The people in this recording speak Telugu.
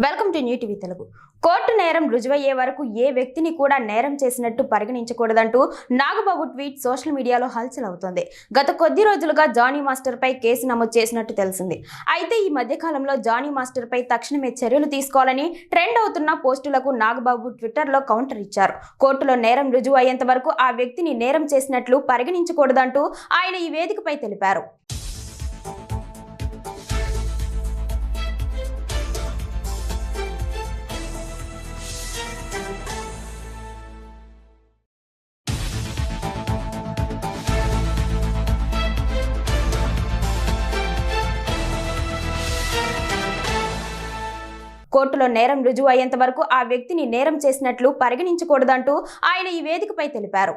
Welcome to new TV Telugu. Court నేరం రుజువయ్యే వరకు ఏ వ్యక్తిని కూడా నేరం చేసినట్టు పరిగణించకూడదంటూ నాగబాబు ట్వీట్ సోషల్ మీడియాలో హల్చల్ అవుతోంది. గత కొద్ది రోజులుగా జానీ మాస్టర్ పై కేసు నమోదు చేసినట్టు తెలిసింది. అయితే ఈ మధ్య కాలంలో జానీ మాస్టర్ పై తక్షణమే చర్యలు తీసుకోవాలని ట్రెండ్ అవుతున్న పోస్టులకు నాగబాబు ట్విట్టర్లో కౌంటర్ ఇచ్చారు. కోర్టులో నేరం రుజువు అయ్యేంత వరకు ఆ వ్యక్తిని నేరం చేసినట్లు పరిగణించకూడదంటూ ఆయన ఈ వేదికపై తెలిపారు. కోర్టులో నేరం రుజువు అయ్యేంత వరకు ఆ వ్యక్తిని నేరం చేసినట్లు పరిగణించకూడదంటూ ఆయన ఈ వేదికపై తెలిపారు.